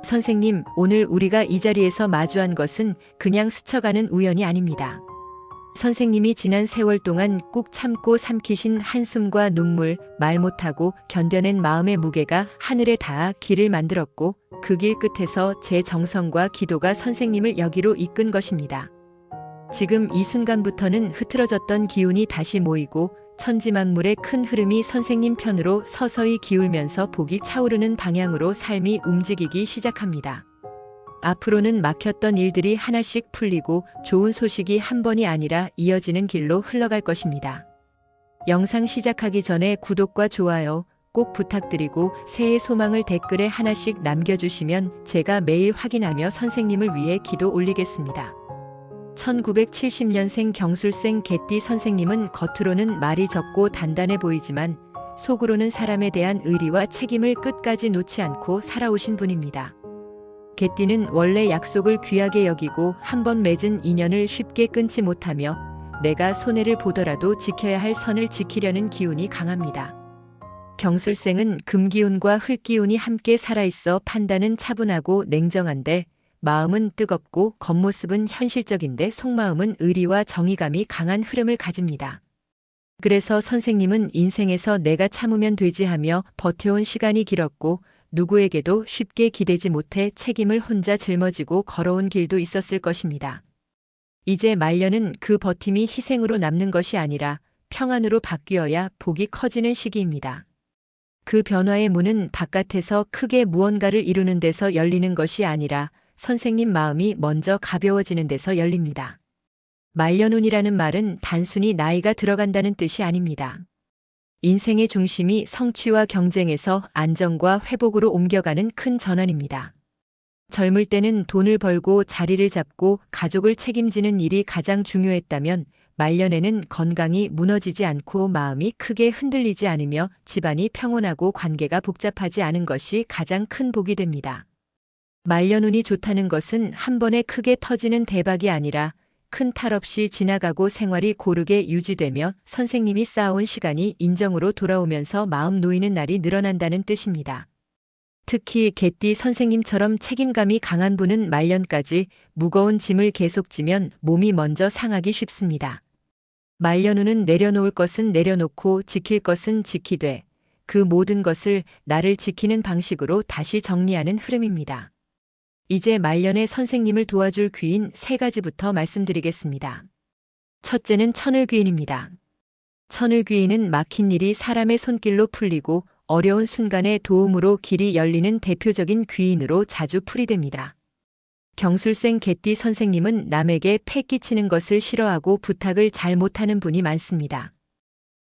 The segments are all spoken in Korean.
선생님, 오늘 우리가 이 자리에서 마주한 것은 그냥 스쳐가는 우연이 아닙니다. 선생님이 지난 세월 동안 꾹 참고 삼키신 한숨과 눈물, 말 못하고 견뎌낸 마음의 무게가 하늘에 닿아 길을 만들었고 그 길 끝에서 제 정성과 기도가 선생님을 여기로 이끈 것입니다. 지금 이 순간부터는 흐트러졌던 기운이 다시 모이고 천지만물의 큰 흐름이 선생님 편으로 서서히 기울면서 복이 차오르는 방향으로 삶이 움직이기 시작합니다. 앞으로는 막혔던 일들이 하나씩 풀리고 좋은 소식이 한 번이 아니라 이어지는 길로 흘러갈 것입니다. 영상 시작하기 전에 구독과 좋아요 꼭 부탁드리고 새해 소망을 댓글에 하나씩 남겨주시면 제가 매일 확인하며 선생님을 위해 기도 올리겠습니다. 1970년생 경술생 개띠 선생님은 겉으로는 말이 적고 단단해 보이지만 속으로는 사람에 대한 의리와 책임을 끝까지 놓지 않고 살아오신 분입니다. 개띠는 원래 약속을 귀하게 여기고 한번 맺은 인연을 쉽게 끊지 못하며 내가 손해를 보더라도 지켜야 할 선을 지키려는 기운이 강합니다. 경술생은 금기운과 흙기운이 함께 살아있어 판단은 차분하고 냉정한데 마음은 뜨겁고 겉모습은 현실적인데 속마음은 의리와 정의감이 강한 흐름을 가집니다. 그래서 선생님은 인생에서 내가 참으면 되지 하며 버텨온 시간이 길었고 누구에게도 쉽게 기대지 못해 책임을 혼자 짊어지고 걸어온 길도 있었을 것입니다. 이제 말년은 그 버팀이 희생으로 남는 것이 아니라 평안으로 바뀌어야 복이 커지는 시기입니다. 그 변화의 문은 바깥에서 크게 무언가를 이루는 데서 열리는 것이 아니라 선생님 마음이 먼저 가벼워지는 데서 열립니다. 말년운이라는 말은 단순히 나이가 들어간다는 뜻이 아닙니다. 인생의 중심이 성취와 경쟁에서 안정과 회복으로 옮겨가는 큰 전환입니다. 젊을 때는 돈을 벌고 자리를 잡고 가족을 책임지는 일이 가장 중요했다면 말년에는 건강이 무너지지 않고 마음이 크게 흔들리지 않으며 집안이 평온하고 관계가 복잡하지 않은 것이 가장 큰 복이 됩니다. 말년운이 좋다는 것은 한 번에 크게 터지는 대박이 아니라 큰 탈 없이 지나가고 생활이 고르게 유지되며 선생님이 쌓아온 시간이 인정으로 돌아오면서 마음 놓이는 날이 늘어난다는 뜻입니다. 특히 개띠 선생님처럼 책임감이 강한 분은 말년까지 무거운 짐을 계속 지면 몸이 먼저 상하기 쉽습니다. 말년운은 내려놓을 것은 내려놓고 지킬 것은 지키되 그 모든 것을 나를 지키는 방식으로 다시 정리하는 흐름입니다. 이제 말년에 선생님을 도와줄 귀인 3가지부터 말씀드리겠습니다. 첫째는 천을귀인입니다. 천을귀인은 막힌 일이 사람의 손길로 풀리고 어려운 순간의 도움으로 길이 열리는 대표적인 귀인으로 자주 풀이됩니다. 경술생 개띠 선생님은 남에게 패 끼치는 것을 싫어하고 부탁을 잘 못하는 분이 많습니다.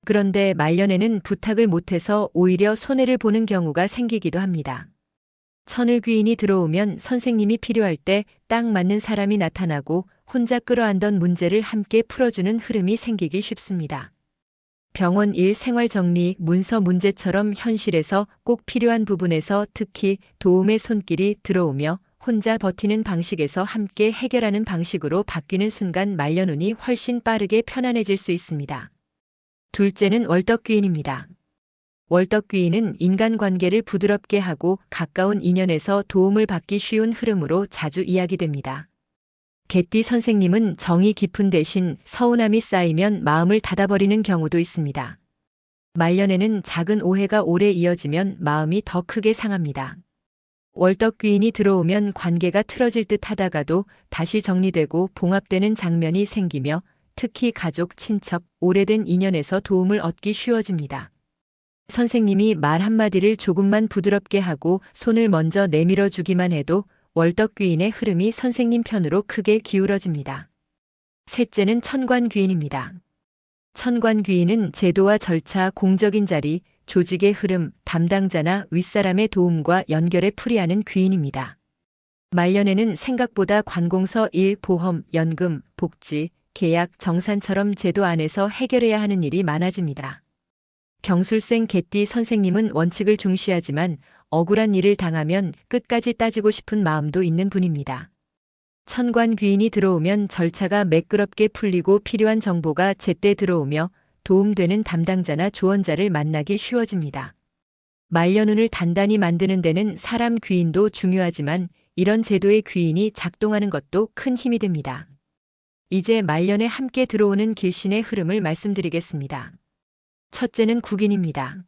그런데 말년에는 부탁을 못해서 오히려 손해를 보는 경우가 생기기도 합니다. 천을귀인이 들어오면 선생님이 필요할 때 딱 맞는 사람이 나타나고 혼자 끌어안던 문제를 함께 풀어주는 흐름이 생기기 쉽습니다. 병원 일, 생활 정리, 문서 문제처럼 현실에서 꼭 필요한 부분에서 특히 도움의 손길이 들어오며 혼자 버티는 방식에서 함께 해결하는 방식으로 바뀌는 순간 말년운이 훨씬 빠르게 편안해질 수 있습니다. 둘째는 월덕귀인입니다. 월덕귀인은 인간관계를 부드럽게 하고 가까운 인연에서 도움을 받기 쉬운 흐름으로 자주 이야기됩니다. 개띠 선생님은 정이 깊은 대신 서운함이 쌓이면 마음을 닫아버리는 경우도 있습니다. 말년에는 작은 오해가 오래 이어지면 마음이 더 크게 상합니다. 월덕귀인이 들어오면 관계가 틀어질 듯 하다가도 다시 정리되고 봉합되는 장면이 생기며 특히 가족, 친척, 오래된 인연에서 도움을 얻기 쉬워집니다. 선생님이 말 한마디를 조금만 부드럽게 하고 손을 먼저 내밀어 주기만 해도 월덕귀인의 흐름이 선생님 편으로 크게 기울어집니다. 셋째는 천관귀인입니다. 천관귀인은 제도와 절차, 공적인 자리, 조직의 흐름, 담당자나 윗사람의 도움과 연결에 풀이하는 귀인입니다. 말년에는 생각보다 관공서 일, 보험, 연금, 복지, 계약, 정산처럼 제도 안에서 해결해야 하는 일이 많아집니다. 경술생 개띠 선생님은 원칙을 중시하지만 억울한 일을 당하면 끝까지 따지고 싶은 마음도 있는 분입니다. 천관귀인이 들어오면 절차가 매끄럽게 풀리고 필요한 정보가 제때 들어오며 도움되는 담당자나 조언자를 만나기 쉬워집니다. 말년운을 단단히 만드는 데는 사람 귀인도 중요하지만 이런 제도의 귀인이 작동하는 것도 큰 힘이 됩니다. 이제 말년에 함께 들어오는 길신의 흐름을 말씀드리겠습니다. 첫째는 국인입니다.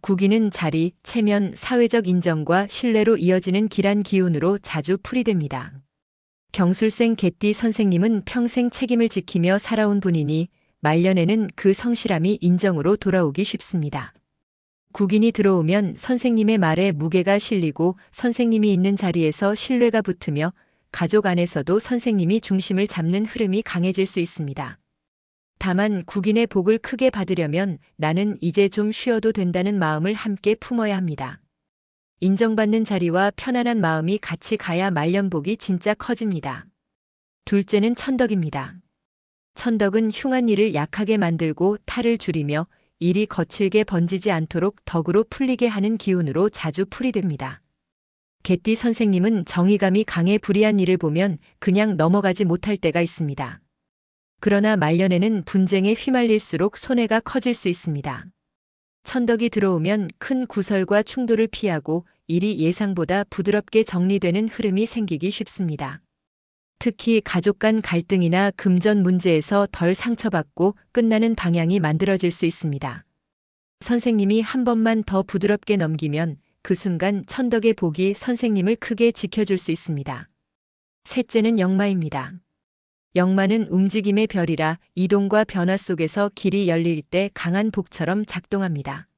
국인은 자리, 체면, 사회적 인정과 신뢰로 이어지는 길한 기운으로 자주 풀이됩니다. 경술생 개띠 선생님은 평생 책임을 지키며 살아온 분이니 말년에는 그 성실함이 인정으로 돌아오기 쉽습니다. 국인이 들어오면 선생님의 말에 무게가 실리고 선생님이 있는 자리에서 신뢰가 붙으며 가족 안에서도 선생님이 중심을 잡는 흐름이 강해질 수 있습니다. 다만 국인의 복을 크게 받으려면 나는 이제 좀 쉬어도 된다는 마음을 함께 품어야 합니다. 인정받는 자리와 편안한 마음이 같이 가야 말년복이 진짜 커집니다. 둘째는 천덕입니다. 천덕은 흉한 일을 약하게 만들고 탈을 줄이며 일이 거칠게 번지지 않도록 덕으로 풀리게 하는 기운으로 자주 풀이됩니다. 개띠 선생님은 정의감이 강해 불이한 일을 보면 그냥 넘어가지 못할 때가 있습니다. 그러나 말년에는 분쟁에 휘말릴수록 손해가 커질 수 있습니다. 천덕이 들어오면 큰 구설과 충돌을 피하고 일이 예상보다 부드럽게 정리되는 흐름이 생기기 쉽습니다. 특히 가족 간 갈등이나 금전 문제에서 덜 상처받고 끝나는 방향이 만들어질 수 있습니다. 선생님이 한 번만 더 부드럽게 넘기면 그 순간 천덕의 복이 선생님을 크게 지켜줄 수 있습니다. 셋째는 역마입니다. 역마는 움직임의 별이라 이동과 변화 속에서 길이 열릴 때 강한 복처럼 작동합니다.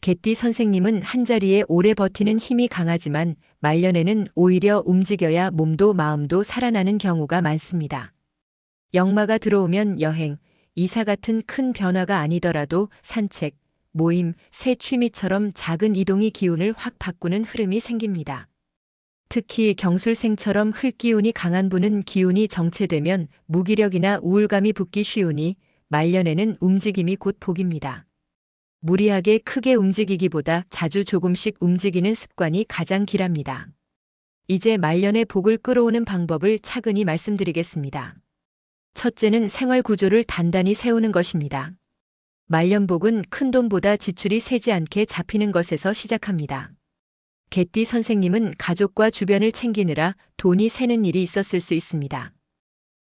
개띠 선생님은 한자리에 오래 버티는 힘이 강하지만 말년에는 오히려 움직여야 몸도 마음도 살아나는 경우가 많습니다. 역마가 들어오면 여행, 이사 같은 큰 변화가 아니더라도 산책, 모임, 새 취미처럼 작은 이동이 기운을 확 바꾸는 흐름이 생깁니다. 특히 경술생처럼 흙기운이 강한 분은 기운이 정체되면 무기력이나 우울감이 붙기 쉬우니 말년에는 움직임이 곧 복입니다. 무리하게 크게 움직이기보다 자주 조금씩 움직이는 습관이 가장 길합니다. 이제 말년의 복을 끌어오는 방법을 차근히 말씀드리겠습니다. 첫째는 생활 구조를 단단히 세우는 것입니다. 말년복은 큰돈보다 지출이 세지 않게 잡히는 것에서 시작합니다. 개띠 선생님은 가족과 주변을 챙기느라 돈이 새는 일이 있었을 수 있습니다.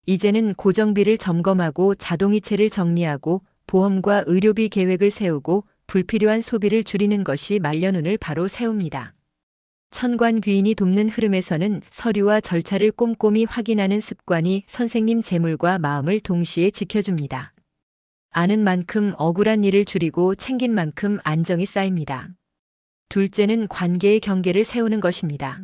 이제는 고정비를 점검하고 자동이체를 정리하고 보험과 의료비 계획을 세우고 불필요한 소비를 줄이는 것이 말년운을 바로 세웁니다. 천관귀인이 돕는 흐름에서는 서류와 절차를 꼼꼼히 확인하는 습관이 선생님 재물과 마음을 동시에 지켜줍니다. 아는 만큼 억울한 일을 줄이고 챙긴 만큼 안정이 쌓입니다. 둘째는 관계의 경계를 세우는 것입니다.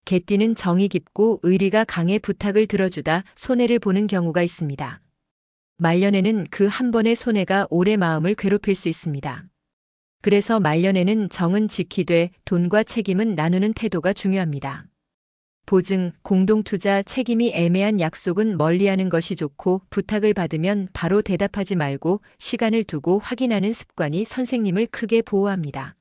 개띠는 정이 깊고 의리가 강해 부탁을 들어주다 손해를 보는 경우가 있습니다. 말년에는 그 한 번의 손해가 오래 마음을 괴롭힐 수 있습니다. 그래서 말년에는 정은 지키되 돈과 책임은 나누는 태도가 중요합니다. 보증, 공동투자, 책임이 애매한 약속은 멀리하는 것이 좋고 부탁을 받으면 바로 대답하지 말고 시간을 두고 확인하는 습관이 선생님을 크게 보호합니다.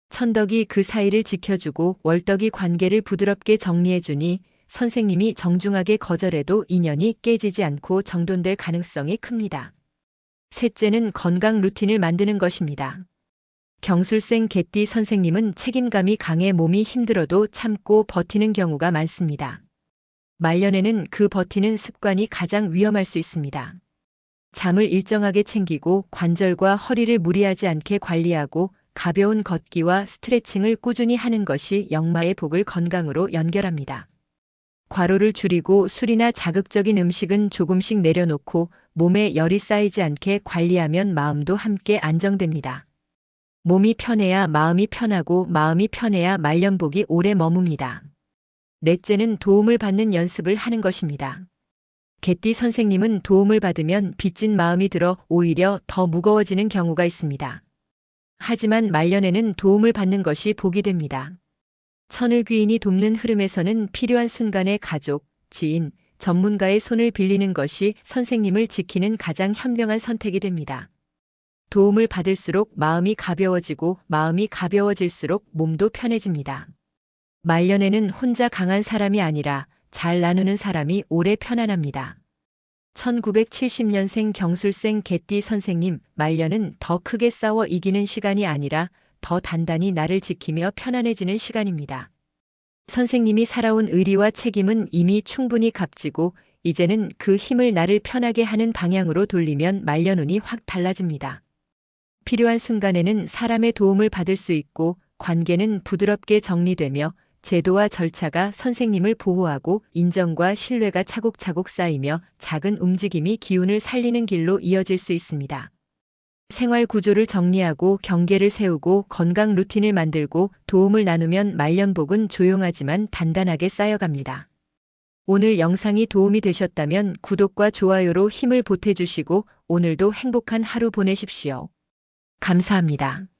천덕이 그 사이를 지켜주고 월덕이 관계를 부드럽게 정리해주니 선생님이 정중하게 거절해도 인연이 깨지지 않고 정돈될 가능성이 큽니다. 셋째는 건강 루틴을 만드는 것입니다. 경술생 개띠 선생님은 책임감이 강해 몸이 힘들어도 참고 버티는 경우가 많습니다. 말년에는 그 버티는 습관이 가장 위험할 수 있습니다. 잠을 일정하게 챙기고 관절과 허리를 무리하지 않게 관리하고 가벼운 걷기와 스트레칭을 꾸준히 하는 것이 역마의 복을 건강으로 연결합니다. 과로를 줄이고 술이나 자극적인 음식은 조금씩 내려놓고 몸에 열이 쌓이지 않게 관리하면 마음도 함께 안정됩니다. 몸이 편해야 마음이 편하고 마음이 편해야 말년복이 오래 머뭅니다. 넷째는 도움을 받는 연습을 하는 것입니다. 개띠 선생님은 도움을 받으면 빚진 마음이 들어 오히려 더 무거워지는 경우가 있습니다. 하지만 말년에는 도움을 받는 것이 복이 됩니다. 천을귀인이 돕는 흐름에서는 필요한 순간에 가족, 지인, 전문가의 손을 빌리는 것이 선생님을 지키는 가장 현명한 선택이 됩니다. 도움을 받을수록 마음이 가벼워지고 마음이 가벼워질수록 몸도 편해집니다. 말년에는 혼자 강한 사람이 아니라 잘 나누는 사람이 오래 편안합니다. 1970년생 경술생 개띠 선생님, 말년은 더 크게 싸워 이기는 시간이 아니라 더 단단히 나를 지키며 편안해지는 시간입니다. 선생님이 살아온 의리와 책임은 이미 충분히 값지고 이제는 그 힘을 나를 편하게 하는 방향으로 돌리면 말년운이 확 달라집니다. 필요한 순간에는 사람의 도움을 받을 수 있고 관계는 부드럽게 정리되며 제도와 절차가 선생님을 보호하고 인정과 신뢰가 차곡차곡 쌓이며 작은 움직임이 기운을 살리는 길로 이어질 수 있습니다. 생활 구조를 정리하고 경계를 세우고 건강 루틴을 만들고 도움을 나누면 말년복은 조용하지만 단단하게 쌓여갑니다. 오늘 영상이 도움이 되셨다면 구독과 좋아요로 힘을 보태주시고 오늘도 행복한 하루 보내십시오. 감사합니다.